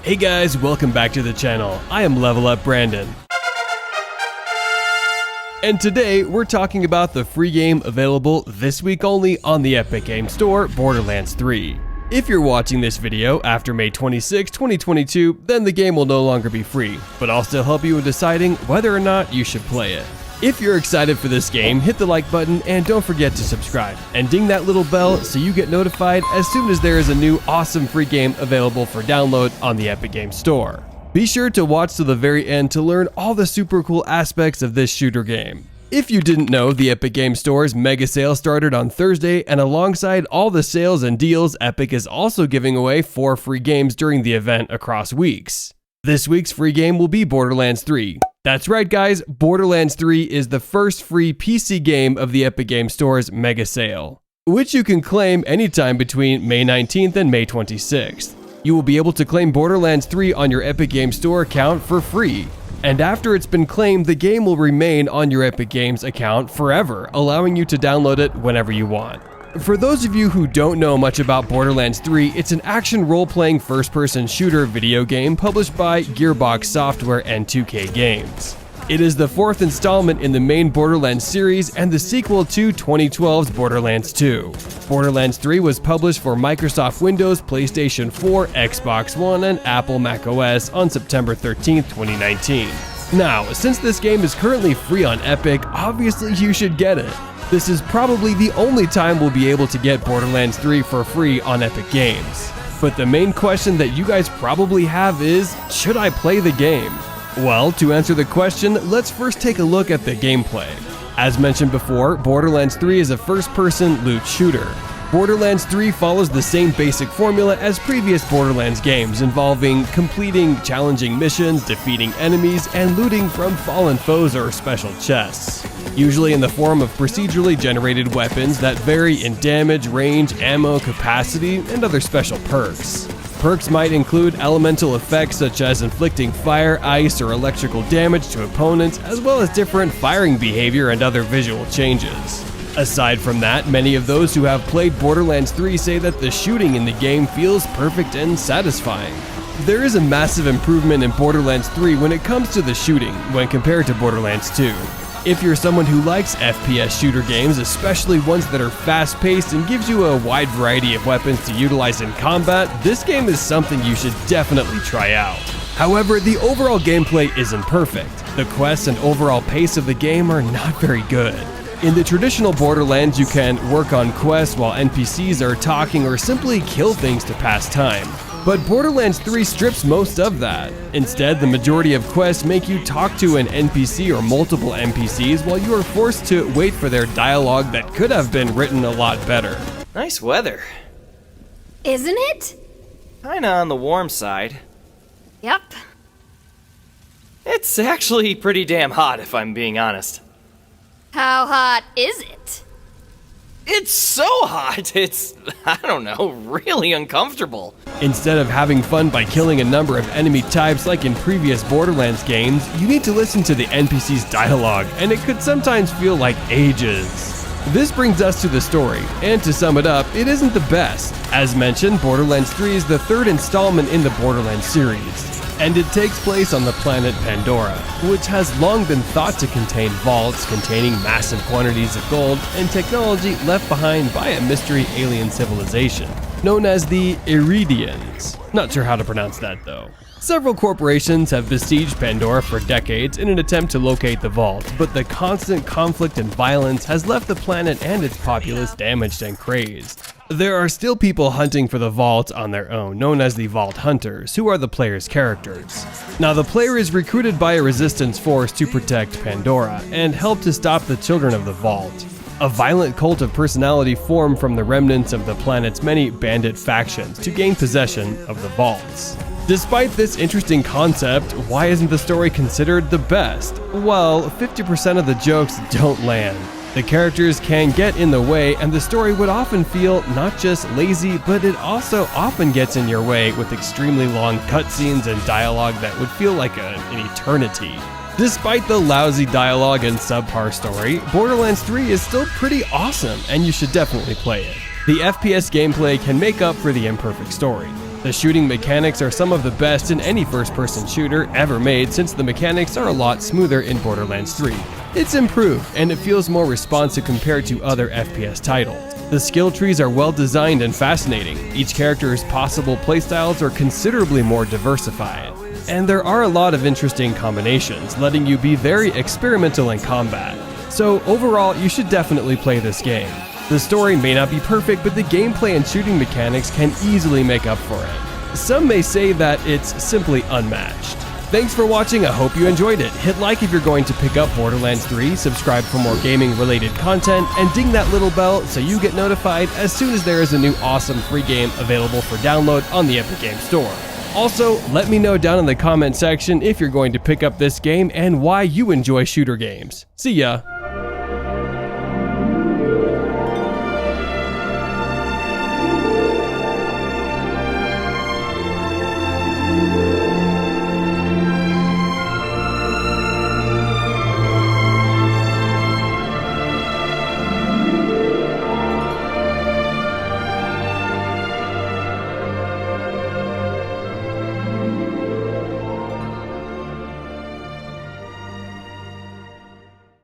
Hey guys, welcome back to the channel. I am Level Up Brandon. And today we're talking about the free game available this week only on the Epic Games Store, Borderlands 3. If you're watching this video after May 26, 2022, then the game will no longer be free, but I'll still help you in deciding whether or not you should play it. If you're excited for this game, hit the like button and don't forget to subscribe, and ding that little bell so you get notified as soon as there is a new awesome free game available for download on the Epic Games Store. Be sure to watch to the very end to learn all the super cool aspects of this shooter game. If you didn't know, the Epic Games Store's mega sale started on Thursday, and alongside all the sales and deals, Epic is also giving away 4 free games during the event across weeks. This week's free game will be Borderlands 3. That's right guys, Borderlands 3 is the first free PC game of the Epic Games Store's mega sale, which you can claim anytime between May 19th and May 26th. You will be able to claim Borderlands 3 on your Epic Games Store account for free. And after it's been claimed, the game will remain on your Epic Games account forever, allowing you to download it whenever you want. For those of you who don't know much about Borderlands 3, it's an action role-playing first-person shooter video game published by Gearbox Software and 2K Games. It is the 4th installment in the main Borderlands series and the sequel to 2012's Borderlands 2. Borderlands 3 was published for Microsoft Windows, PlayStation 4, Xbox One, and Apple macOS on September 13, 2019. Now, since this game is currently free on Epic, obviously you should get it. This is probably the only time we'll be able to get Borderlands 3 for free on Epic Games. But the main question that you guys probably have is, should I play the game? Well, to answer the question, let's first take a look at the gameplay. As mentioned before, Borderlands 3 is a first-person loot shooter. Borderlands 3 follows the same basic formula as previous Borderlands games, involving completing challenging missions, defeating enemies, and looting from fallen foes or special chests, usually in the form of procedurally generated weapons that vary in damage, range, ammo, capacity, and other special perks. Perks might include elemental effects such as inflicting fire, ice, or electrical damage to opponents, as well as different firing behavior and other visual changes. Aside from that, many of those who have played Borderlands 3 say that the shooting in the game feels perfect and satisfying. There is a massive improvement in Borderlands 3 when it comes to the shooting when compared to Borderlands 2. If you're someone who likes FPS shooter games, especially ones that are fast-paced and gives you a wide variety of weapons to utilize in combat, this game is something you should definitely try out. However, the overall gameplay isn't perfect. The quests and overall pace of the game are not very good. In the traditional Borderlands, you can work on quests while NPCs are talking or simply kill things to pass time. But Borderlands 3 strips most of that. Instead, the majority of quests make you talk to an NPC or multiple NPCs while you are forced to wait for their dialogue that could have been written a lot better. Nice weather. Isn't it? Kinda on the warm side. Yep. It's actually pretty damn hot if I'm being honest. How hot is it? It's so hot, it's, I don't know, really uncomfortable. Instead of having fun by killing a number of enemy types like in previous Borderlands games, you need to listen to the NPC's dialogue, and it could sometimes feel like ages. This brings us to the story, and to sum it up, it isn't the best. As mentioned, Borderlands 3 is the 3rd installment in the Borderlands series, and it takes place on the planet Pandora, which has long been thought to contain vaults containing massive quantities of gold and technology left behind by a mystery alien civilization known as the Iridians. Not sure how to pronounce that though. Several corporations have besieged Pandora for decades in an attempt to locate the vault, but the constant conflict and violence has left the planet and its populace damaged and crazed. There are still people hunting for the vault on their own, known as the Vault Hunters, who are the player's characters. Now, the player is recruited by a resistance force to protect Pandora and help to stop the children of the vault. A violent cult of personality formed from the remnants of the planet's many bandit factions to gain possession of the vaults. Despite this interesting concept, why isn't the story considered the best? Well, 50% of the jokes don't land. The characters can get in the way, and the story would often feel not just lazy, but it also often gets in your way with extremely long cutscenes and dialogue that would feel like an eternity. Despite the lousy dialogue and subpar story, Borderlands 3 is still pretty awesome, and you should definitely play it. The FPS gameplay can make up for the imperfect story. The shooting mechanics are some of the best in any first-person shooter ever made, since the mechanics are a lot smoother in Borderlands 3. It's improved, and it feels more responsive compared to other FPS titles. The skill trees are well designed and fascinating. Each character's possible playstyles are considerably more diversified. And there are a lot of interesting combinations, letting you be very experimental in combat. So overall, you should definitely play this game. The story may not be perfect, but the gameplay and shooting mechanics can easily make up for it. Some may say that it's simply unmatched. Thanks for watching, I hope you enjoyed it. Hit like if you're going to pick up Borderlands 3, subscribe for more gaming related content, and ding that little bell so you get notified as soon as there is a new awesome free game available for download on the Epic Games Store. Also, let me know down in the comment section if you're going to pick up this game and why you enjoy shooter games. See ya!